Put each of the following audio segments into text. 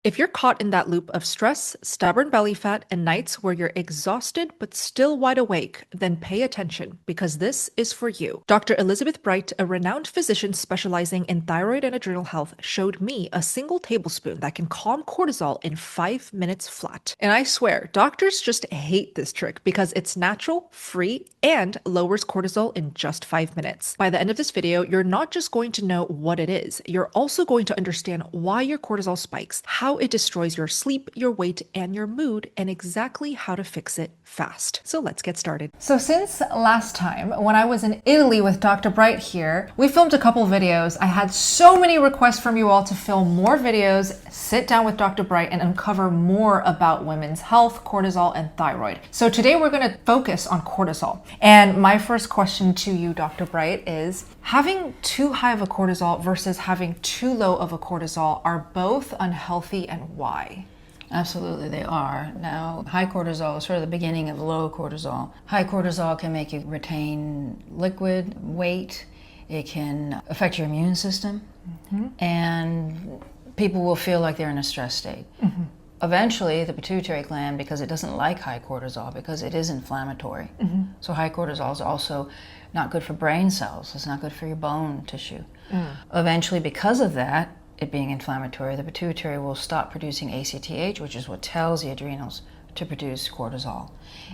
If you're caught in that loop of stress, stubborn belly fat, and nights where you're exhausted but still wide awake, then pay attention because this is for you. Dr. Elizabeth Bright, a renowned physician specializing in thyroid and adrenal health, showed me a single tablespoon that can calm cortisol in 5 minutes flat. And I swear, doctors just hate this trick because it's natural, free, and lowers cortisol in just 5 minutes. By the end of this video, you're not just going to know what it is, you're also going to understand why your cortisol spikes, how it destroys your sleep, your weight, and your mood, and exactly how to fix it fast. So let's get started. So since last time, when I was in Italy with Dr. Bright here, we filmed a couple videos. I had so many requests from you all to film more videos, sit down with Dr. Bright, and uncover more about women's health, cortisol, and thyroid. So today we're going to focus on cortisol. And my first question to you, Dr. Bright, is having too high of a cortisol versus having too low of a cortisol are both unhealthy, and why? Absolutely, they are. Now, high cortisol is sort of the beginning of low cortisol. High cortisol can make you retain liquid, weight. It can affect your immune system, and people will feel like they're in a stress state. Eventually, the pituitary gland, because it doesn't like high cortisol, because it is inflammatory. So high cortisol is also not good for brain cells. It's not good for your bone tissue. Eventually, because of that, it being inflammatory, the pituitary will stop producing ACTH, which is what tells the adrenals to produce cortisol.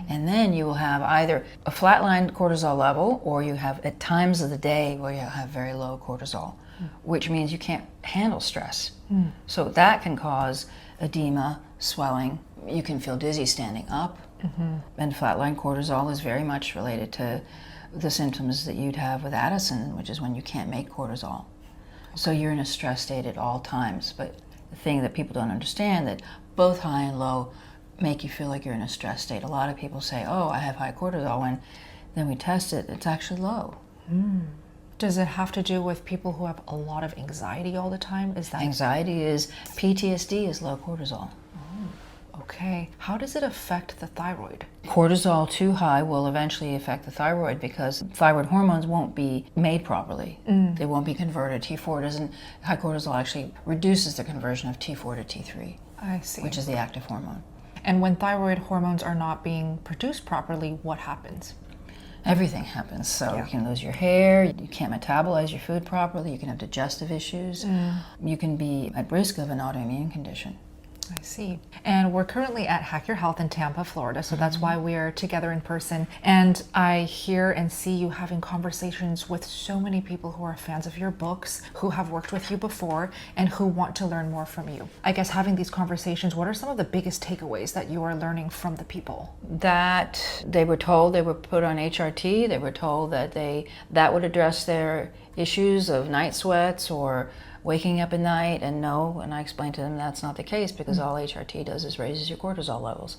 And then you will have either a flatlined cortisol level, or you have at times of the day where you have very low cortisol, which means you can't handle stress. So that can cause edema, swelling. You can feel dizzy standing up. And flatline cortisol is very much related to the symptoms that you'd have with Adolescence, which is when you can't make cortisol. So you're in a stress state at all times. But the thing that people don't understand, that both high and low make you feel like you're in a stress state. A lot of people say, oh, I have high cortisol, when then we test it, it's actually low. Does it have to do with people who have a lot of anxiety all the time? Is that Anxiety is, PTSD is low cortisol. okay? How does it affect the thyroid? Cortisol too high will eventually affect the thyroid, because thyroid hormones won't be made properly. They won't be converted. T4 doesn't, high cortisol actually reduces the conversion of T4 to T3, I see. which is the active hormone. And when thyroid hormones are not being produced properly, what happens? Everything happens. So Yeah. you can lose your hair, you can't metabolize your food properly, you can have digestive issues, you can be at risk of an autoimmune condition. I see. And we're currently at Hack Your Health in Tampa, Florida, so that's why we're together in person. And I hear and see you having conversations with so many people who are fans of your books, who have worked with you before, and who want to learn more from you. I guess having these conversations, what are some of the biggest takeaways that you are learning from the people? That they were told they were put on HRT, they were told that that would address their issues of night sweats or waking up at night, and I explained to them that's not the case, because all HRT does is raises your cortisol levels.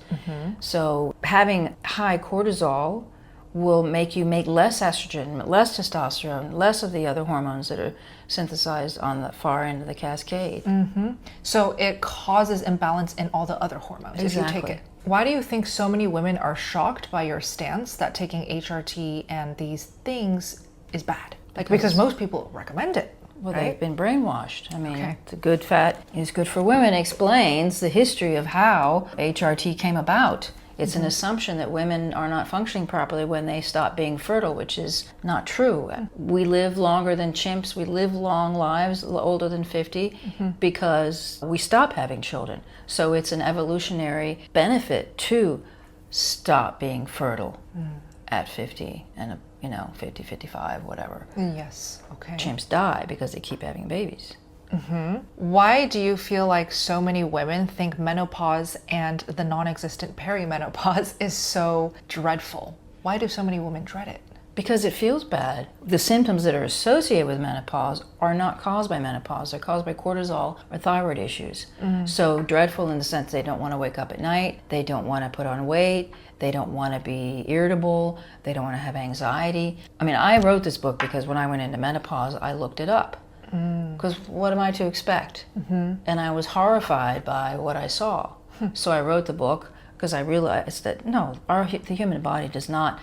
So having high cortisol will make you make less estrogen, less testosterone, less of the other hormones that are synthesized on the far end of the cascade. So it causes imbalance in all the other hormones if you take Exactly. it. Why do you think so many women are shocked by your stance that taking HRT and these things is bad? Because most people recommend it. Well, right? they've been brainwashed. I mean, Okay. the good fat is good for women explains the history of how HRT came about. It's an assumption that women are not functioning properly when they stop being fertile, which is not true. We live longer than chimps. We live long lives, older than 50, because we stop having children. So it's an evolutionary benefit to stop being fertile at 50 and 50, 55, whatever. Yes, okay. Chimps die because they keep having babies. Why do you feel like so many women think menopause and the non-existent perimenopause is so dreadful? Why do so many women dread it? Because it feels bad. The symptoms that are associated with menopause are not caused by menopause. They're caused by cortisol or thyroid issues. So dreadful in the sense they don't want to wake up at night, they don't want to put on weight, they don't want to be irritable, they don't want to have anxiety. I mean, I wrote this book because when I went into menopause, I looked it up. Because what am I to expect? And I was horrified by what I saw. So I wrote the book because I realized that no, the human body does not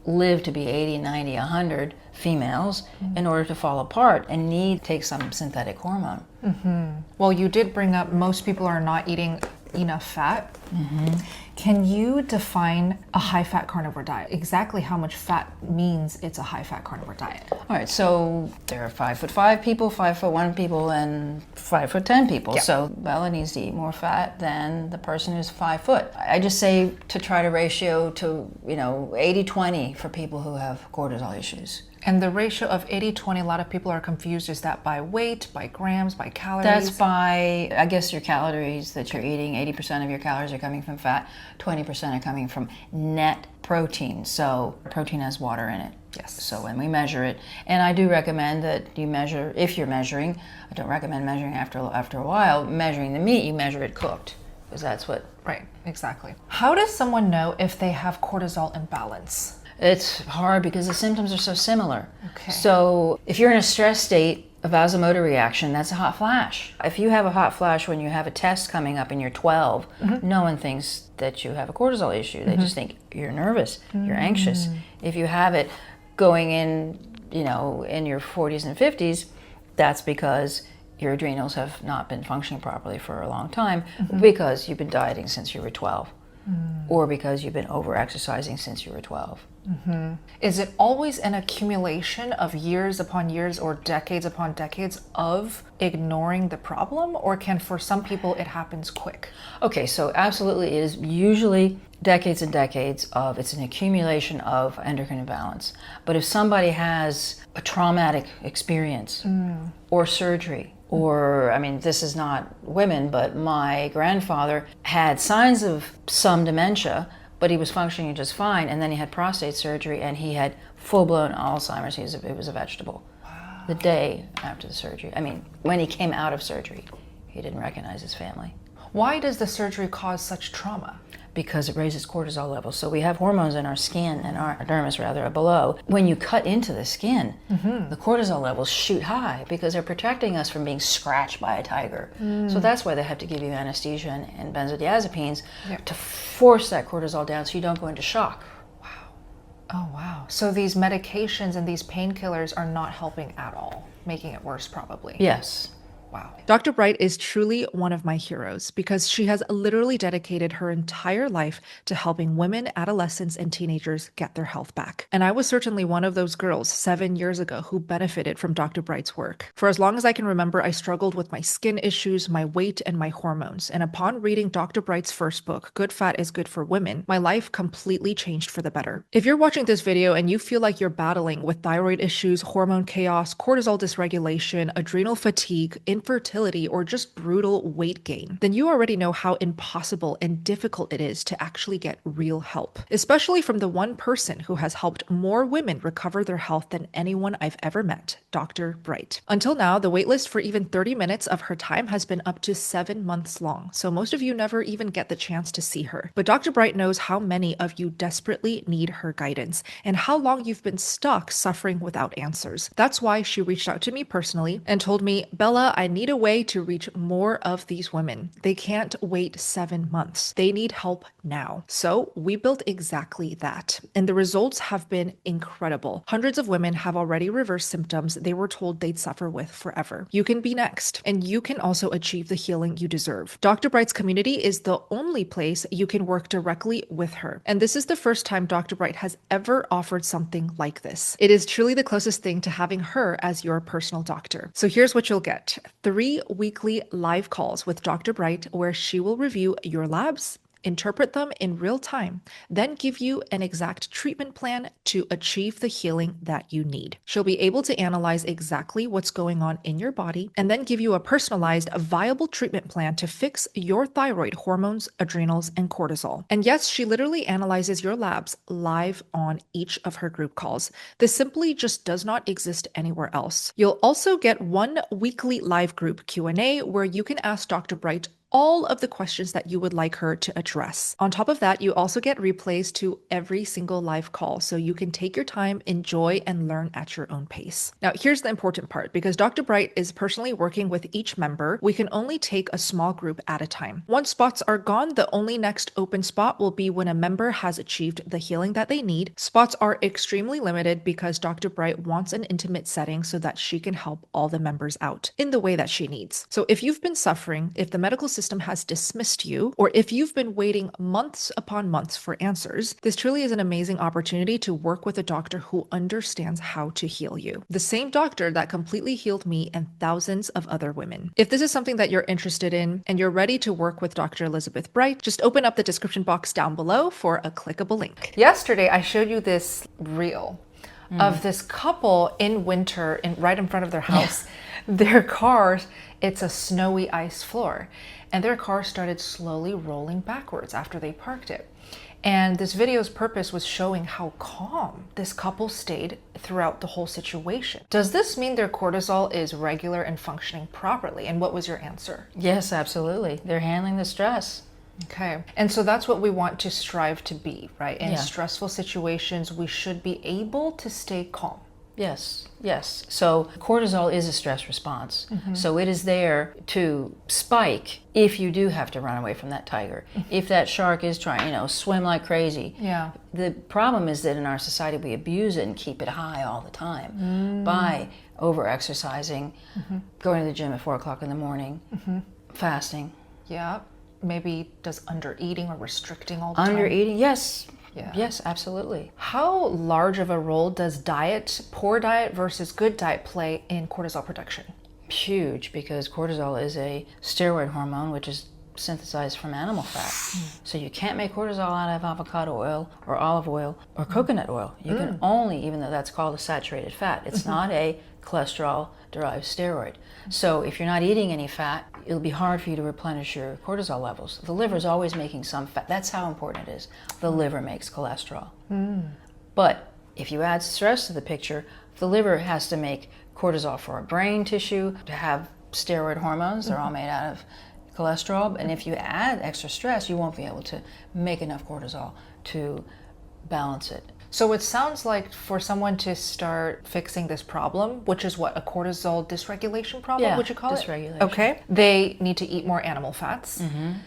live to be 80, 90, 100 females in order to fall apart and need to take some synthetic hormone. Well, you did bring up most people are not eating enough fat. Can you define a high-fat carnivore diet? Exactly how much fat means it's a high-fat carnivore diet? All right, so there are 5'5" people, 5'1" people, and 5'10" people. Yeah. So Bella needs to eat more fat than the person who's 5 foot. I just say to try to ratio to 80-20 for people who have cortisol issues. And the ratio of 80-20, a lot of people are confused. Is that by weight, by grams, by calories? That's by, I guess, your calories that you're eating. 80% of your calories are coming from fat, 20% are coming from net protein. So protein has water in it. Yes. So when we measure it, and I do recommend that you measure, if you're measuring, I don't recommend measuring after a while, measuring the meat, you measure it cooked, because that's what... Right, exactly. How does someone know if they have cortisol imbalance? It's hard because the symptoms are so similar. Okay. So if you're in a stress state, a vasomotor reaction, that's a hot flash. If you have a hot flash when you have a test coming up and you're 12, no one thinks that you have a cortisol issue. They just think you're nervous, you're anxious. If you have it going in, in your 40s and 50s, that's because your adrenals have not been functioning properly for a long time because you've been dieting since you were 12. Or because you've been over-exercising since you were 12. Is it always an accumulation of years upon years or decades upon decades of ignoring the problem? Or can, for some people, it happens quick? Okay, so absolutely it is usually decades and decades of, it's an accumulation of endocrine imbalance. But if somebody has a traumatic experience or surgery, or, this is not women, but my grandfather had signs of some dementia, but he was functioning just fine, and then he had prostate surgery, and he had full-blown Alzheimer's. It was a vegetable. Wow. The day after the surgery. When he came out of surgery, he didn't recognize his family. Why does the surgery cause such trauma? Because it raises cortisol levels. So we have hormones in our skin, and our dermis rather, below. When you cut into the skin, the cortisol levels shoot high because they're protecting us from being scratched by a tiger. So that's why they have to give you anesthesia and benzodiazepines to force that cortisol down so you don't go into shock. Wow. Oh, wow. So these medications and these painkillers are not helping at all, making it worse probably. Yes. Wow. Dr. Bright is truly one of my heroes because she has literally dedicated her entire life to helping women, adolescents, and teenagers get their health back. And I was certainly one of those girls 7 years ago who benefited from Dr. Bright's work. For as long as I can remember, I struggled with my skin issues, my weight, and my hormones. And upon reading Dr. Bright's first book, Good Fat is Good for Women, my life completely changed for the better. If you're watching this video and you feel like you're battling with thyroid issues, hormone chaos, cortisol dysregulation, adrenal fatigue, infertility, or just brutal weight gain, then you already know how impossible and difficult it is to actually get real help, especially from the one person who has helped more women recover their health than anyone I've ever met, Dr. Bright. Until now, the waitlist for even 30 minutes of her time has been up to 7 months long, so most of you never even get the chance to see her. But Dr. Bright knows how many of you desperately need her guidance and how long you've been stuck suffering without answers. That's why she reached out to me personally and told me, Bella, I need a way to reach more of these women. They can't wait 7 months. They need help now. So we built exactly that. And the results have been incredible. Hundreds of women have already reversed symptoms they were told they'd suffer with forever. You can be next, and you can also achieve the healing you deserve. Dr. Bright's community is the only place you can work directly with her. And this is the first time Dr. Bright has ever offered something like this. It is truly the closest thing to having her as your personal doctor. So here's what you'll get. 3 weekly live calls with Dr. Bright where she will review your labs, interpret them in real time, then give you an exact treatment plan to achieve the healing that you need. She'll be able to analyze exactly what's going on in your body and then give you a personalized, viable treatment plan to fix your thyroid, hormones, adrenals, and cortisol. And yes, she literally analyzes your labs live on each of her group calls. This simply just does not exist anywhere else. You'll also get 1 weekly live group Q&A where you can ask Dr. Bright all of the questions that you would like her to address. On top of that, you also get replays to every single live call, so you can take your time, enjoy, and learn at your own pace. Now, here's the important part. Because Dr. Bright is personally working with each member, we can only take a small group at a time. Once spots are gone, the only next open spot will be when a member has achieved the healing that they need. Spots are extremely limited because Dr. Bright wants an intimate setting so that she can help all the members out in the way that she needs. So if you've been suffering, if the medical system has dismissed you, or if you've been waiting months upon months for answers, this truly is an amazing opportunity to work with a doctor who understands how to heal you. The same doctor that completely healed me and thousands of other women. If this is something that you're interested in and you're ready to work with Dr. Elizabeth Bright, just open up the description box down below for a clickable link. Yesterday, I showed you this reel of this couple in winter right in front of their house. Their cars, it's a snowy ice floor, and their car started slowly rolling backwards after they parked it. And this video's purpose was showing how calm this couple stayed throughout the whole situation. Does this mean their cortisol is regular and functioning properly? And what was your answer? Yes, absolutely. They're handling the stress. Okay. And so that's what we want to strive to be, right? In stressful situations, we should be able to stay calm. Yes, yes. So cortisol is a stress response. So it is there to spike if you do have to run away from that tiger. If that shark is trying, swim like crazy. Yeah. The problem is that in our society we abuse it and keep it high all the time by over-exercising, going to the gym at 4 o'clock in the morning, fasting. Yeah. Maybe does under-eating or restricting all the time? Under-eating, yes. Yeah. Yes, absolutely. How large of a role does poor diet versus good diet play in cortisol production? Huge, because cortisol is a steroid hormone which is synthesized from animal fat. So you can't make cortisol out of avocado oil or olive oil or coconut oil. You can only, even though that's called a saturated fat, it's not a cholesterol-derived steroid. So if you're not eating any fat, it'll be hard for you to replenish your cortisol levels. The liver is always making some fat. That's how important it is. The liver makes cholesterol. But if you add stress to the picture, the liver has to make cortisol for our brain tissue, to have steroid hormones. They're all made out of cholesterol. And if you add extra stress, you won't be able to make enough cortisol to balance it. So it sounds like for someone to start fixing this problem, which is what, a cortisol dysregulation problem, would you call it? Dysregulation. Okay. They need to eat more animal fats.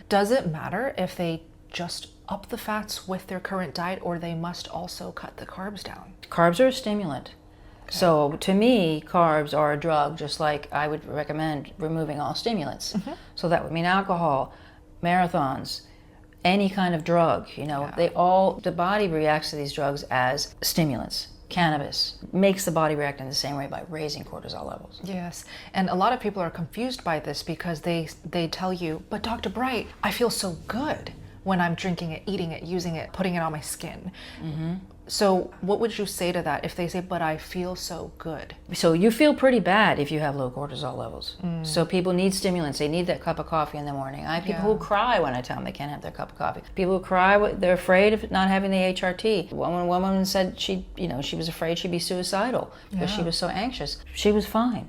Does it matter if they just up the fats with their current diet, or they must also cut the carbs down? Carbs are a stimulant. So to me, carbs are a drug, just like I would recommend removing all stimulants. So that would mean alcohol, marathons, any kind of drug, the body reacts to these drugs as stimulants. Cannabis makes the body react in the same way by raising cortisol levels. Yes, and a lot of people are confused by this because they tell you, but Dr. Bright, I feel so good when I'm drinking it, eating it, using it, putting it on my skin. So what would you say to that if they say, but I feel so good? So you feel pretty bad if you have low cortisol levels. So people need stimulants. They need that cup of coffee in the morning. I have people who cry when I tell them they can't have their cup of coffee. People who cry, they're afraid of not having the HRT. One woman said she was afraid she'd be suicidal because she was so anxious. She was fine.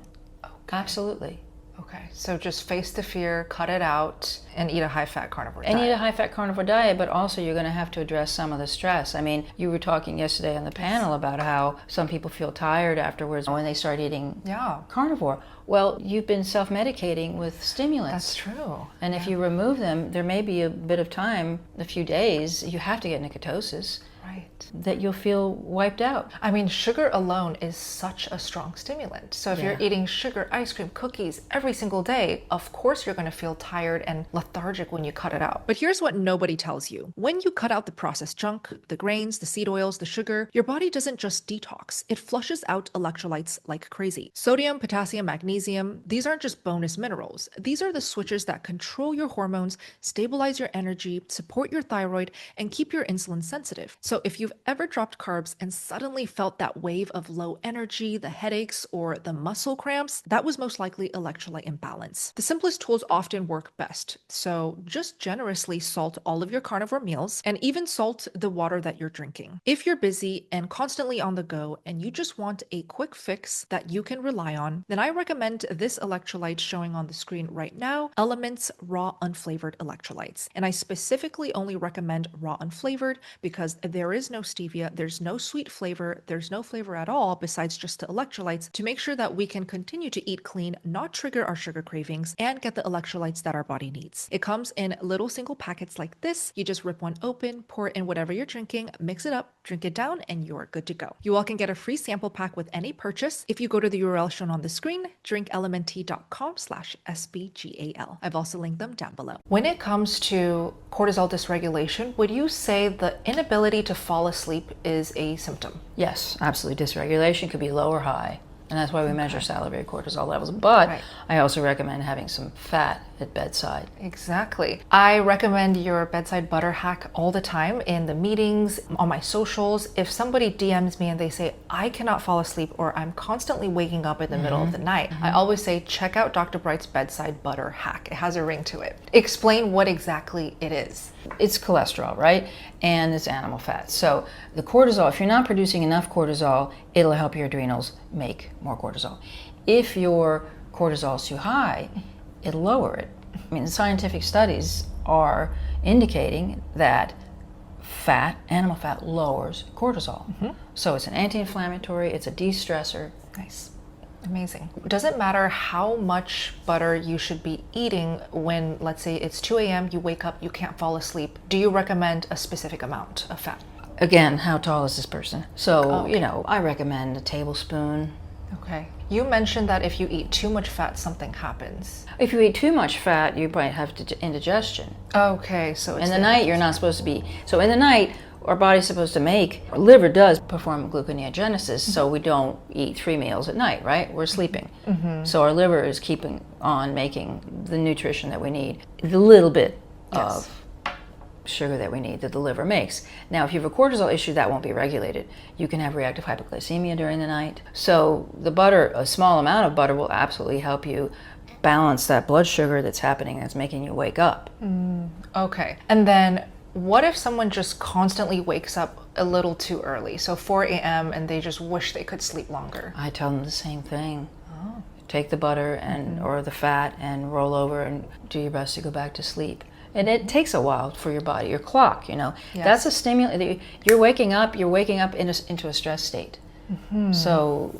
Absolutely. Okay, so just face the fear, cut it out, and eat a high-fat carnivore diet. And eat a high-fat carnivore diet, but also you're going to have to address some of the stress. I mean, you were talking yesterday on the panel about how some people feel tired afterwards when they start eating carnivore. Well, you've been self-medicating with stimulants. That's true. And if you remove them, there may be a bit of time, a few days, you have to get into ketosis. Right. That you'll feel wiped out. I mean, sugar alone is such a strong stimulant. So if you're eating sugar, ice cream, cookies every single day, of course you're going to feel tired and lethargic when you cut it out. But here's what nobody tells you. When you cut out the processed junk, the grains, the seed oils, the sugar, your body doesn't just detox. It flushes out electrolytes like crazy. Sodium, potassium, magnesium, these aren't just bonus minerals. These are the switches that control your hormones, stabilize your energy, support your thyroid, and keep your insulin sensitive. So So if you've ever dropped carbs and suddenly felt that wave of low energy, the headaches, or the muscle cramps, that was most likely electrolyte imbalance. The simplest tools often work best. So just generously salt all of your carnivore meals and even salt the water that you're drinking. If you're busy and constantly on the go and you just want a quick fix that you can rely on, then I recommend this electrolyte showing on the screen right now, Elements Raw Unflavored Electrolytes. And I specifically only recommend raw unflavored because there is no stevia, there's no sweet flavor, there's no flavor at all besides just the electrolytes to make sure that we can continue to eat clean, not trigger our sugar cravings, and get the electrolytes that our body needs. It comes in little single packets like this. You just rip one open, pour it in whatever you're drinking, mix it up, drink it down, and you're good to go. You all can get a free sample pack with any purchase if you go to the URL shown on the screen, drinklmnt.com/SBGAL. I've also linked them down below. When it comes to cortisol dysregulation, would you say the inability to fall asleep is a symptom? Yes, absolutely. Dysregulation could be low or high. And that's why we measure salivary cortisol levels. But I also recommend having some fat at bedside. Exactly. I recommend your bedside butter hack all the time in the meetings, on my socials. If somebody DMs me and they say, I cannot fall asleep or I'm constantly waking up in the middle of the night, I always say, check out Dr. Bright's bedside butter hack. It has a ring to it. Explain what exactly it is. It's cholesterol, right? And it's animal fat. So the cortisol, if you're not producing enough cortisol, it'll help your adrenals make more cortisol. If your cortisol is too high, it'll lower it. I mean, scientific studies are indicating that fat, animal fat, lowers cortisol. So it's an anti-inflammatory, it's a de-stressor. Nice. Amazing. Does it matter how much butter you should be eating when, let's say it's 2 a.m., you wake up, you can't fall asleep? Do you recommend a specific amount of fat? Again, how tall is this person? So, you know, I recommend a tablespoon. Okay. You mentioned that if you eat too much fat, something happens. If you eat too much fat, you might have indigestion. Okay, so it's in the night, you're not supposed to be. So in the night, our body's supposed to make, our liver does perform gluconeogenesis, so we don't eat 3 meals at night, right? We're sleeping. So our liver is keeping on making the nutrition that we need, the little bit of sugar that we need that the liver makes. Now, if you have a cortisol issue, that won't be regulated. You can have reactive hypoglycemia during the night. So the butter, a small amount of butter will absolutely help you balance that blood sugar that's happening, that's making you wake up. Okay. And then what if someone just constantly wakes up a little too early? So 4 a.m. and they just wish they could sleep longer. I tell them the same thing. Take the butter and or the fat and roll over and do your best to go back to sleep. And it takes a while for your body, your clock, you know. That's a stimulant. You're waking up into a stress state. So,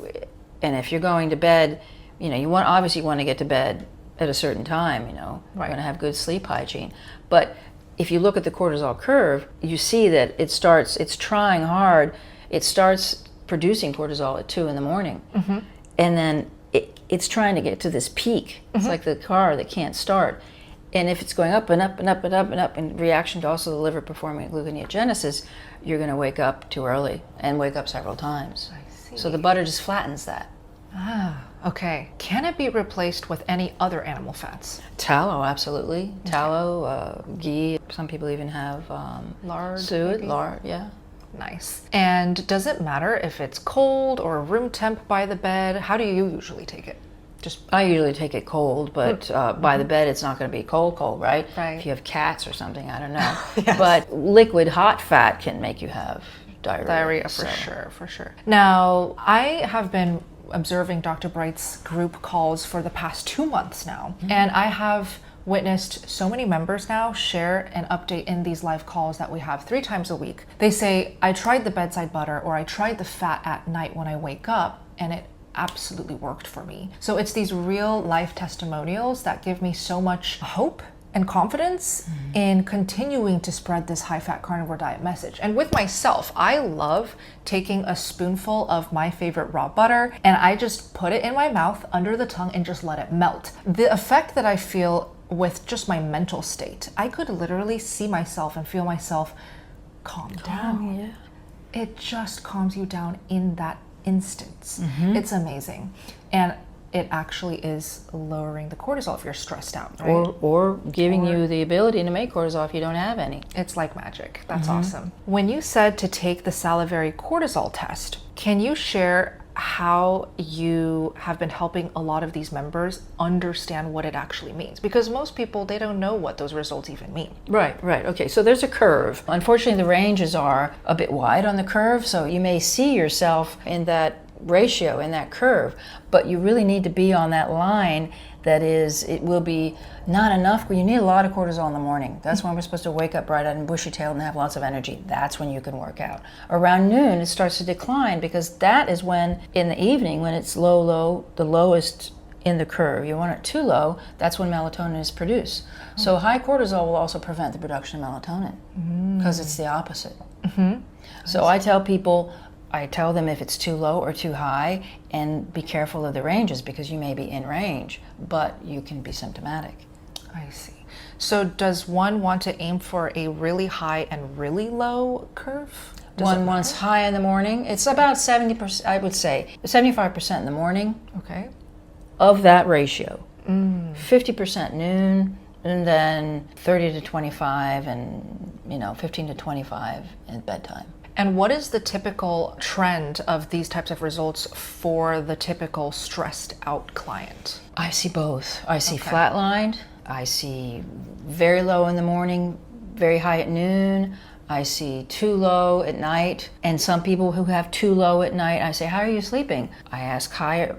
and if you're going to bed, you know, you obviously want to get to bed at a certain time, you know. You're going to have good sleep hygiene. But if you look at the cortisol curve, you see that it's trying hard. It starts producing cortisol at 2 in the morning. And then it's trying to get to this peak. It's like the car that can't start. And if it's going up and up and up and up and up in reaction to also the liver performing gluconeogenesis, you're going to wake up too early and wake up several times. I see. So the butter just flattens that. Okay. Can it be replaced with any other animal fats? Tallow, absolutely. Tallow, ghee. Some people even have lard. Suet, lard, yeah. Nice. And does it matter if it's cold or room temp by the bed? How do you usually take it? I usually take it cold, but by the bed it's not going to be cold, right? If you have cats or something, I don't know. But liquid hot fat can make you have diarrhea. Diarrhea, for sure. Now, I have been observing Dr. Bright's group calls for the past 2 months now, and I have witnessed so many members now share an update in these live calls that we have 3 times a week. They say, I tried the bedside butter or I tried the fat at night when I wake up, and it absolutely worked for me. So it's these real life testimonials that give me so much hope and confidence in continuing to spread this high-fat carnivore diet message. And with myself, I love taking a spoonful of my favorite raw butter and I just put it in my mouth under the tongue and just let it melt. The effect that I feel with just my mental state, I could literally see myself and feel myself calm down. It just calms you down in that instance. It's amazing. And it actually is lowering the cortisol if you're stressed out, right? Or giving you the ability to make cortisol if you don't have any. It's like magic. That's awesome. When you said to take the salivary cortisol test, can you share how you have been helping a lot of these members understand what it actually means? Because most people, they don't know what those results even mean. Right. Okay, so there's a curve. Unfortunately, the ranges are a bit wide on the curve, so you may see yourself in that ratio, in that curve, but you really need to be on that line. That is, it will be not enough. You need a lot of cortisol in the morning. That's when we're supposed to wake up bright-eyed and bushy-tailed and have lots of energy. That's when you can work out. Around noon, it starts to decline, because that is when, in the evening, when it's low, the lowest in the curve. You want it too low, that's when melatonin is produced. So high cortisol will also prevent the production of melatonin, because it's the opposite. So I tell them if it's too low or too high, and be careful of the ranges, because you may be in range, but you can be symptomatic. I see. So does one want to aim for a really high and really low curve? One wants high in the morning. It's about 70%, I would say, 75% in the morning. Okay. Of that ratio. 50% noon, and then 30 to 25, and 15 to 25 in bedtime. And what is the typical trend of these types of results for the typical stressed out client? I see both. I see flatlined. I see very low in the morning, very high at noon. I see too low at night. And some people who have too low at night, I say, how are you sleeping? I ask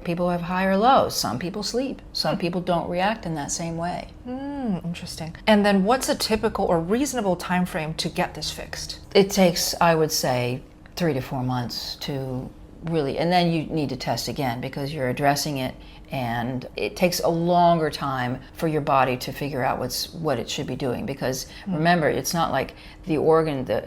people who have high or low. Some people sleep. Some people don't react in that same way. Interesting. And then what's a typical or reasonable time frame to get this fixed? It takes, I would say, 3 to 4 months to really, and then you need to test again, because you're addressing it, and it takes a longer time for your body to figure out what it should be doing. Because remember, it's not like the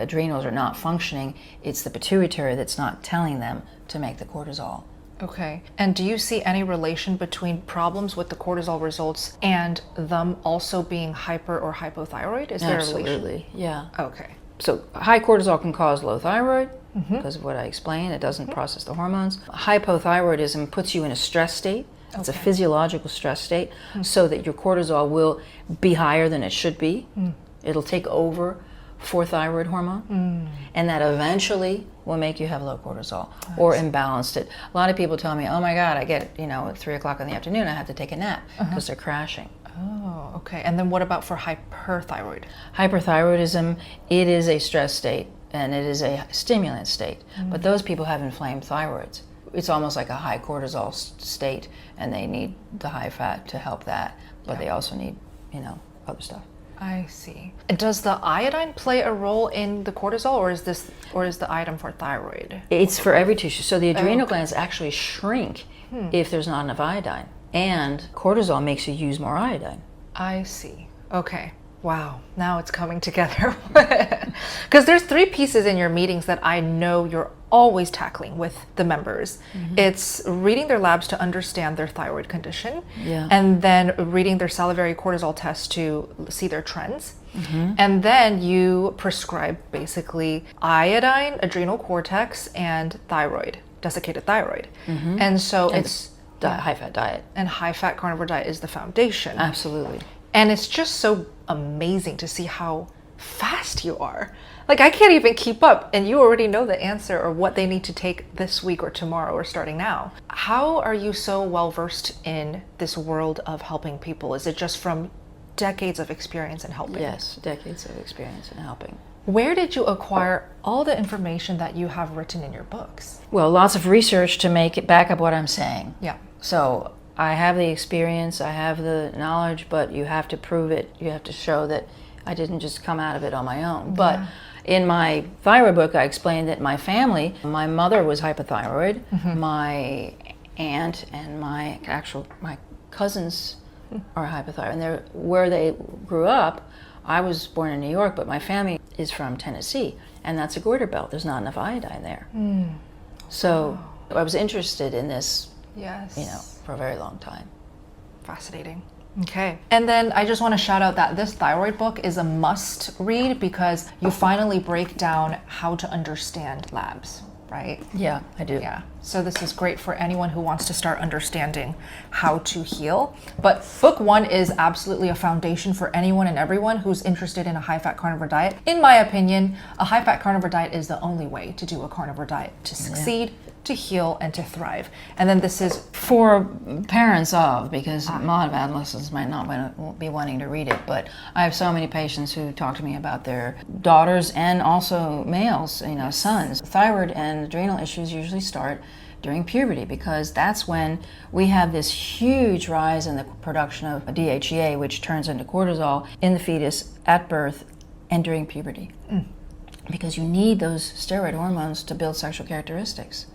adrenals are not functioning, it's the pituitary that's not telling them to make the cortisol. Okay. And do you see any relation between problems with the cortisol results and them also being hyper or hypothyroid? Is there a relation? Absolutely, yeah. Okay. So high cortisol can cause low thyroid, because of what I explained. It doesn't process the hormones. Hypothyroidism puts you in a stress state. It's a physiological stress state, so that your cortisol will be higher than it should be. It'll take over for thyroid hormone, and that eventually will make you have low cortisol or imbalanced it. A lot of people tell me, oh my God, I get, at 3 o'clock in the afternoon, I have to take a nap, because they're crashing. Oh, okay. And then what about for hyperthyroid? Hyperthyroidism, it is a stress state, and it is a stimulant state, but those people have inflamed thyroids. It's almost like a high cortisol state, and they need the high fat to help that, but they also need, other stuff. I see. Does the iodine play a role in the cortisol, or is the iodine for thyroid? It's for every tissue. So the adrenal glands actually shrink if there's not enough iodine, and cortisol makes you use more iodine. I see. Okay. Wow, now it's coming together. Because there's 3 pieces in your meetings that I know you're always tackling with the members. It's reading their labs to understand their thyroid condition, and then reading their salivary cortisol test to see their trends. And then you prescribe basically iodine, adrenal cortex, and thyroid, desiccated thyroid. And so it's high-fat diet. And high-fat carnivore diet is the foundation. Absolutely. And it's just so amazing to see how fast you are. Like, I can't even keep up, and you already know the answer or what they need to take this week or tomorrow or starting now. How are you so well versed in this world of helping people? Is it just from decades of experience in helping? Yes, decades of experience in helping. Where did you acquire all the information that you have written in your books? Well, lots of research to make it back up what I'm saying. Yeah. So I have the experience, I have the knowledge, but you have to prove it. You have to show that I didn't just come out of it on my own. But in my thyroid book, I explained that my family, my mother was hypothyroid, my aunt and my cousins are hypothyroid. And where they grew up, I was born in New York, but my family is from Tennessee, and that's a goiter belt. There's not enough iodine there. So I was interested in this, for a very long time. Fascinating. Okay. And then I just want to shout out that this thyroid book is a must read, because you finally break down how to understand labs. right? Yeah, I do. Yeah. So this is great for anyone who wants to start understanding how to heal. But book 1 is absolutely a foundation for anyone and everyone who's interested in a high-fat carnivore diet. In my opinion, a high-fat carnivore diet is the only way to do a carnivore diet to succeed, to heal, and to thrive. And then this is for parents of, because a lot of adolescents might not be wanting to read it, but I have so many patients who talk to me about their daughters and also males, sons. Thyroid and adrenal issues usually start during puberty, because that's when we have this huge rise in the production of DHEA, which turns into cortisol in the fetus at birth and during puberty. Because you need those steroid hormones to build sexual characteristics.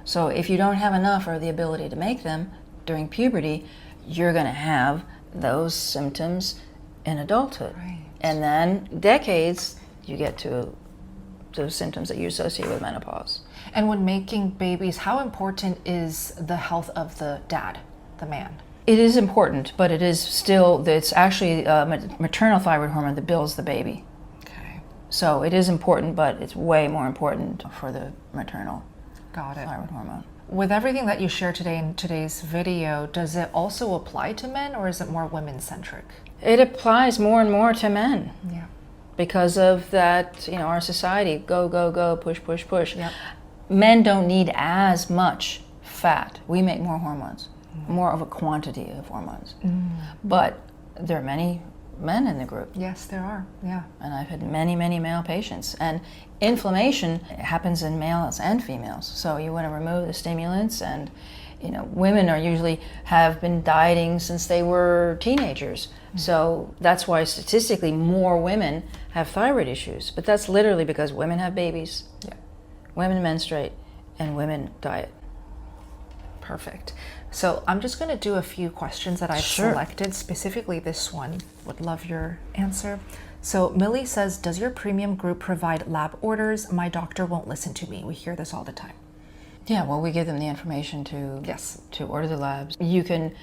So if you don't have enough or the ability to make them during puberty, you're going to have those symptoms in adulthood. Right. And then decades, you get to those symptoms that you associate with menopause. And when making babies, how important is the health of the dad, the man? It is important, but it's actually maternal thyroid hormone that builds the baby. Okay. So it is important, but it's way more important for the maternal thyroid hormone. With everything that you shared today in today's video, does it also apply to men, or is it more women-centric? It applies more and more to men. Yeah. Because of that, our society, go, go, go, push, push, push. Yep. Men don't need as much fat. We make more hormones, more of a quantity of hormones. But there are many men in the group. Yes, there are. Yeah. And I've had many, many male patients. And inflammation happens in males and females. So you want to remove the stimulants, and women have been dieting since they were teenagers. So that's why statistically more women have thyroid issues. But that's literally because women have babies, women menstruate, and women diet. Perfect. So I'm just going to do a few questions that I've selected, specifically this one. Would love your answer. So Millie says, does your premium group provide lab orders? My doctor won't listen to me. We hear this all the time. Yeah, well, we give them the information to order the labs. You can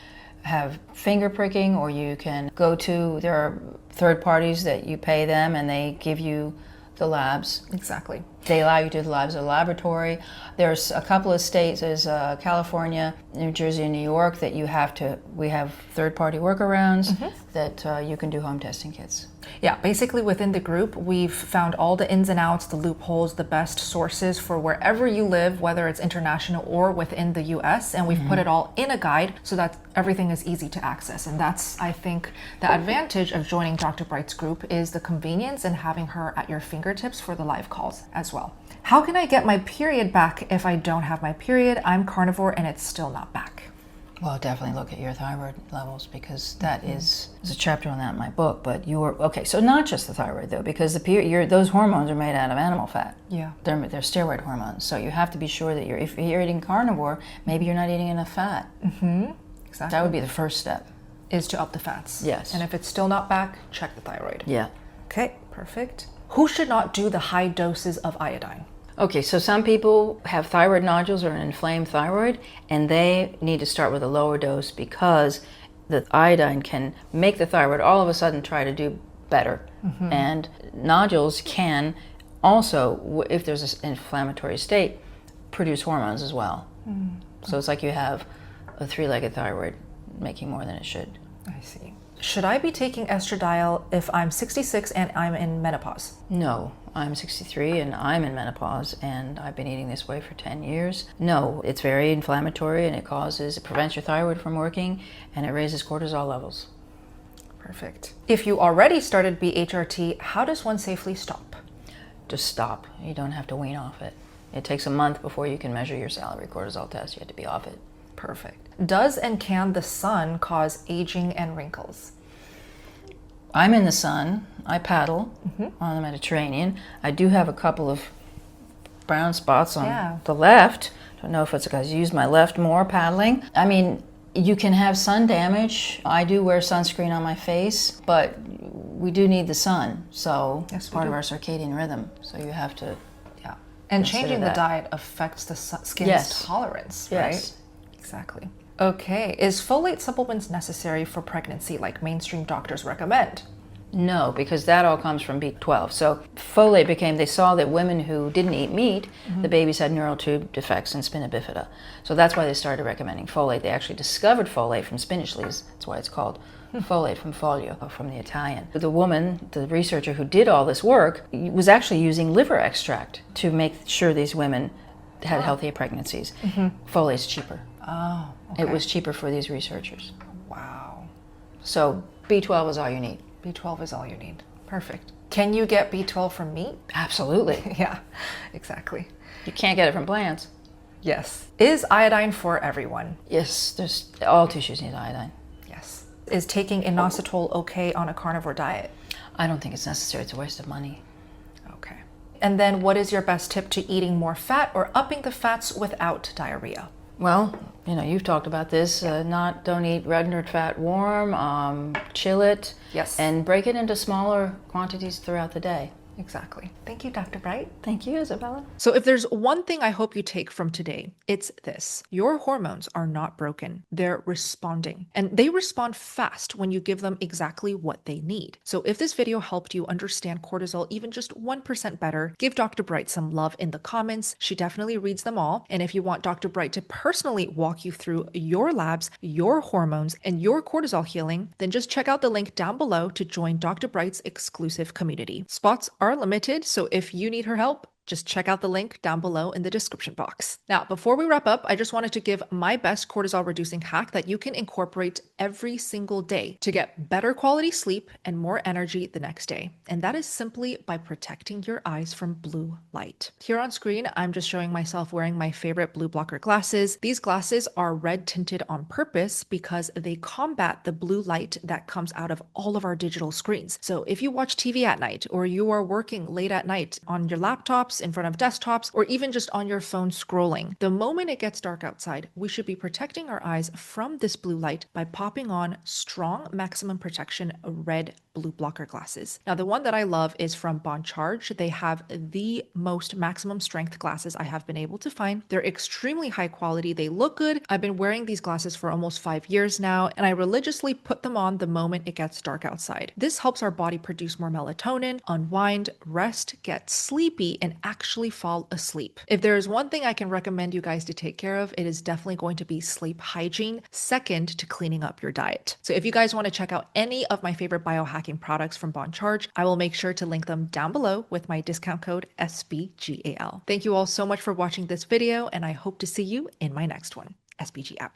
have finger pricking, or you can there are third parties that you pay them and they give you the labs. Exactly. They allow you to do the labs at a laboratory. There's a couple of states, there's California, New Jersey, and New York, that we have third-party workarounds that you can do home testing kits. Yeah, basically within the group, we've found all the ins and outs, the loopholes, the best sources for wherever you live, whether it's international or within the US, and we've put it all in a guide so that everything is easy to access. And that's, I think, the advantage of joining Dr. Bright's group, is the convenience and having her at your fingertips for the live calls as well. How can I get my period back if I don't have my period? I'm carnivore and it's still not back. Well, definitely look at your thyroid levels, because that there's a chapter on that in my book. But so not just the thyroid though, because those hormones are made out of animal fat. Yeah. They're steroid hormones. So you have to be sure that if you're eating carnivore, maybe you're not eating enough fat. Exactly. That would be the first step. Is to up the fats. Yes. And if it's still not back, check the thyroid. Yeah. Okay, perfect. Who should not do the high doses of iodine? Okay, so some people have thyroid nodules or an inflamed thyroid, and they need to start with a lower dose, because the iodine can make the thyroid all of a sudden try to do better. And nodules can also, if there's an inflammatory state, produce hormones as well. So it's like you have a three-legged thyroid making more than it should. I see. Should I be taking estradiol if I'm 66 and I'm in menopause? No, I'm 63 and I'm in menopause, and I've been eating this way for 10 years. No, it's very inflammatory, and it prevents your thyroid from working, and it raises cortisol levels. Perfect. If you already started BHRT, how does one safely stop? Just stop. You don't have to wean off it. It takes a month before you can measure your salivary cortisol test. You have to be off it. Perfect. Does and can the sun cause aging and wrinkles? I'm in the sun. I paddle on the Mediterranean. I do have a couple of brown spots on the left. Don't know if it's because I use my left more paddling. I mean, you can have sun damage. I do wear sunscreen on my face, but we do need the sun. So it's part of our circadian rhythm. So you have to And changing the diet affects the skin's tolerance, right? Yes. Exactly. Okay, is folate supplements necessary for pregnancy like mainstream doctors recommend? No, because that all comes from B12. So folate became, they saw that women who didn't eat meat, the babies had neural tube defects in spina bifida. So that's why they started recommending folate. They actually discovered folate from spinach leaves. That's why it's called folate, from folio, from the Italian. The woman, the researcher who did all this work, was actually using liver extract to make sure these women had healthy pregnancies. Folate's cheaper. Oh, okay. It was cheaper for these researchers. Wow. So B12 is all you need. B12 is all you need. Perfect. Can you get B12 from meat? Absolutely. Yeah, exactly. You can't get it from plants. Yes. Is iodine for everyone? Yes, there's all tissues need iodine. Yes. Is taking inositol okay on a carnivore diet? I don't think it's necessary. It's a waste of money. Okay. And then what is your best tip to eating more fat or upping the fats without diarrhea? Well, you know, you've talked about this. Don't eat rendered fat warm. Chill it. Yes. And break it into smaller quantities throughout the day. Exactly. Thank you, Dr. Bright. Thank you, Isabella. So if there's one thing I hope you take from today, it's this. Your hormones are not broken. They're responding. And they respond fast when you give them exactly what they need. So if this video helped you understand cortisol even just 1% better, give Dr. Bright some love in the comments. She definitely reads them all. And if you want Dr. Bright to personally walk you through your labs, your hormones, and your cortisol healing, then just check out the link down below to join Dr. Bright's exclusive community. Spots are limited, so if you need her help, just check out the link down below in the description box. Now, before we wrap up, I just wanted to give my best cortisol reducing hack that you can incorporate every single day to get better quality sleep and more energy the next day. And that is simply by protecting your eyes from blue light. Here on screen, I'm just showing myself wearing my favorite blue blocker glasses. These glasses are red tinted on purpose because they combat the blue light that comes out of all of our digital screens. So if you watch TV at night, or you are working late at night on your laptops, in front of desktops, or even just on your phone scrolling, the moment it gets dark outside, we should be protecting our eyes from this blue light by popping on strong maximum protection red blue blocker glasses. Now, the one that I love is from Bon Charge. They have the most maximum strength glasses I have been able to find. They're extremely high quality. They look good. I've been wearing these glasses for almost 5 years now, and I religiously put them on the moment it gets dark outside. This helps our body produce more melatonin, unwind, rest, get sleepy, and actually fall asleep. If there is one thing I can recommend you guys to take care of, it is definitely going to be sleep hygiene, second to cleaning up your diet. So if you guys want to check out any of my favorite biohacking products from Bon Charge, I will make sure to link them down below with my discount code SBGAL. Thank you all so much for watching this video, and I hope to see you in my next one. SBG out.